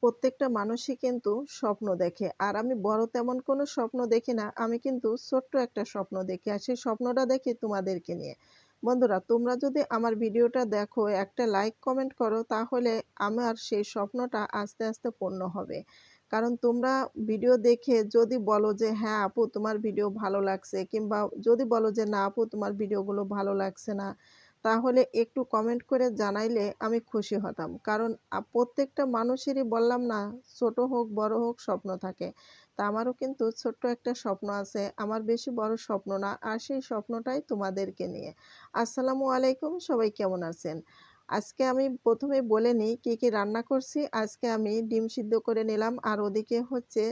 প্রত্যেকটা মানুষই কিন্তু স্বপ্ন দেখে। আর আমি বড় তেমন কোনো স্বপ্ন দেখি না। আমি কিন্তু ছোট্ট একটা স্বপ্ন দেখি। আর সেই স্বপ্নটা দেখি তোমাদেরকে নিয়ে। বন্ধুরা, তোমরা যদি আমার ভিডিওটা দেখো, একটা লাইক কমেন্ট করো, তাহলে আমার সেই স্বপ্নটা আস্তে, আস্তে পূর্ণ হবে। কারণ তোমরা ভিডিও দেখে যদি বলো যে, "হ্যাঁ আপু, তোমার ভিডিও ভালো লাগছে" কিংবা যদি বলো যে, "না আপু, তোমার ভিডিওগুলো ভালো লাগছে না", তাহলে একটু কমেন্ট করে জানাইলে আমি খুশি হতাম। কারণ প্রত্যেকটা মানুষেরই বললাম না, ছোট হোক, বড় হোক স্বপ্ন থাকে। তা আমারও কিন্তু ছোট্ট একটা স্বপ্ন আছে। আমার বেশি বড় স্বপ্ন না। আর সেই স্বপ্নটাই তোমাদেরকে নিয়ে। আসসালামু আলাইকুম, সবাই কেমন আছেন? আজকে আমি ১ম এ বলে নিই কি, কি রান্না করছি। আজকে আমি ডিম সিদ্ধ করে নিলাম। আর ওদিকে হচ্ছে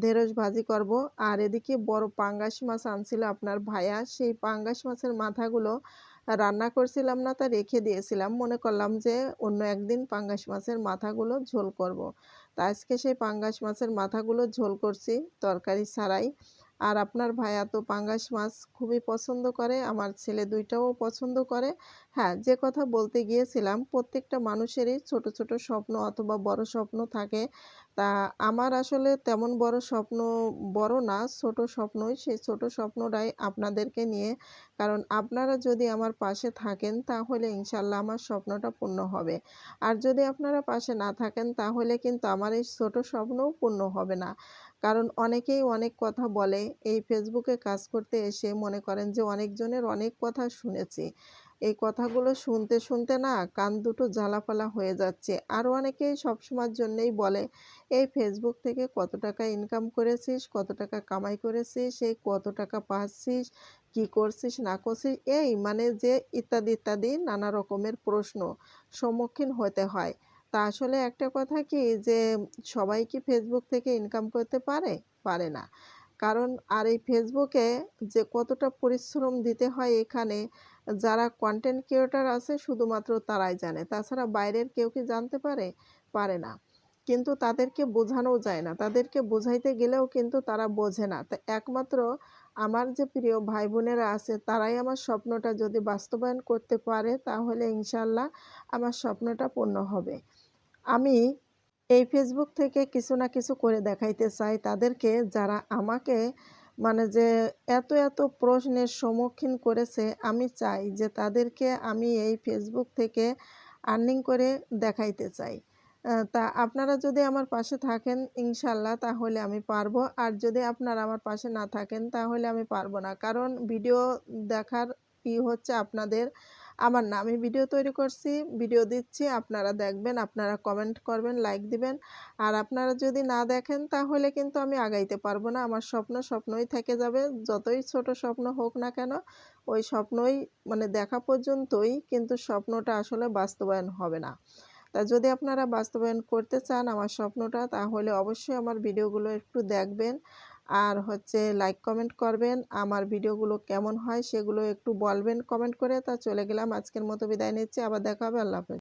ঢেঁড়স ভাজি করব। আর এদিকে বড় পাঙ্গাস মাছ আনছিল আপনার ভাইয়া। সেই পাঙ্গাস মাছের মাথাগুলো রান্না করছিলাম না, তা রেখে দিয়েছিলাম। মনে করলাম যে অন্য একদিন পাঙ্গাস মাছের মাথাগুলো ঝোল করব। তা আজকে সেই পাঙ্গাস মাছের মাথাগুলো ঝোল করছি তরকারি ছাড়াই। আর আপনার ভাইয়া তো পাঙ্গাস মাছ খুবই পছন্দ করে। আমার ছেলে ২ টাও পছন্দ করে। হ্যাঁ, যে কথা বলতে গিয়েছিলাম, প্রত্যেকটা মানুষেরই ছোট, ছোট স্বপ্ন অথবা বড় স্বপ্ন থাকে। তা আমার আসলে তেমন বড় স্বপ্ন বড় না, ছোট স্বপ্নই। সেই ছোট স্বপ্নটাই আপনাদেরকে নিয়ে। কারণ আপনারা যদি আমার পাশে থাকেন, তাহলে ইনশাআল্লাহ আমার স্বপ্নটা পূর্ণ হবে। আর যদি আপনারা পাশে না থাকেন, তাহলে কিন্তু আমার এই ছোট স্বপ্নও পূর্ণ হবে না। কারণ অনেকেই অনেক কথা বলে। এই ফেসবুকে কাজ করতে এসে মনে করেন যে অনেকজনের অনেক কথা শুনেছি। এই কথাগুলো শুনতে, শুনতে না কান দুটো জ্বালাপালা হয়ে যাচ্ছে। আরও অনেকেই সবসময়ের জন্যেই বলে, "এই ফেসবুক থেকে কত টাকা ইনকাম করেছিস? কত টাকা কামাই করেছিস? এই কত টাকা পাচ্ছিস? কি করছিস না করছিস?" এই মানে যে ইত্যাদি, ইত্যাদি নানা রকমের প্রশ্ন সম্মুখীন হতে হয়। তা আসলে একটা কথা কি যে সবাই কি ফেসবুক থেকে ইনকাম করতে পারে? পারে না। কারণ আর এই ফেসবুকে যে কতটা পরিশ্রম দিতে হয় এখানে যারা কনটেন্ট ক্রিয়েটর আছে শুধুমাত্র তারাই জানে। তাছাড়া বাইরের কেউ কি জানতে পারে? পারে না। কিন্তু তাদেরকে বোঝানোও যায় না। তাদেরকে বোঝাইতে গেলেও কিন্তু তারা বোঝে না। তো একমাত্র আমার যে প্রিয় ভাই-বোনেরা আছে তারাই আমার স্বপ্নটা যদি বাস্তবায়ন করতে পারে, তাহলে ইনশাআল্লাহ আমার স্বপ্নটা পূর্ণ হবে। আমি এই ফেসবুক থেকে কিছু না কিছু করে দেখাইতে চাই তাদেরকে, যারা আমাকে মানে যে এত, এত প্রশ্নের সম্মুখীন করেছে, আমি চাই যে তাদেরকে আমি এই ফেসবুক থেকে আর্নিং করে দেখাইতে চাই। তা আপনারা যদি আমার পাশে থাকেন ইনশাআল্লাহ, তাহলে আমি পারব। আর যদি আপনারা আমার পাশে না থাকেন, তাহলে আমি পারব না। কারণ ভিডিও দেখার হচ্ছে আপনাদের, আমার না। আমি ভিডিও তৈরি করছি, ভিডিও দিচ্ছি, আপনারা দেখবেন, আপনারা কমেন্ট করবেন, লাইক দিবেন। আর আপনারা যদি না দেখেন, তাহলে কিন্তু আমি আগাইতে পারব না। আমার স্বপ্ন স্বপ্নই থেকে যাবে। যতই ছোট স্বপ্ন হোক না কেন, ওই স্বপ্নই মানে দেখা পর্যন্তই, কিন্তু স্বপ্নটা আসলে বাস্তবায়ন হবে না। তা যদি আপনারা বাস্তবায়ন করতে চান আমার স্বপ্নটা, তাহলে অবশ্যই আমার ভিডিওগুলো একটু দেখবেন। আর হচ্ছে লাইক কমেন্ট করবেন। আমার ভিডিওগুলো কেমন হয় সেগুলো একটু বলবেন কমেন্ট করে। তা চলে গেলাম। আজকের মতো বিদায় নিচ্ছি। আবার দেখা হবে। আল্লাহ হাফেজ।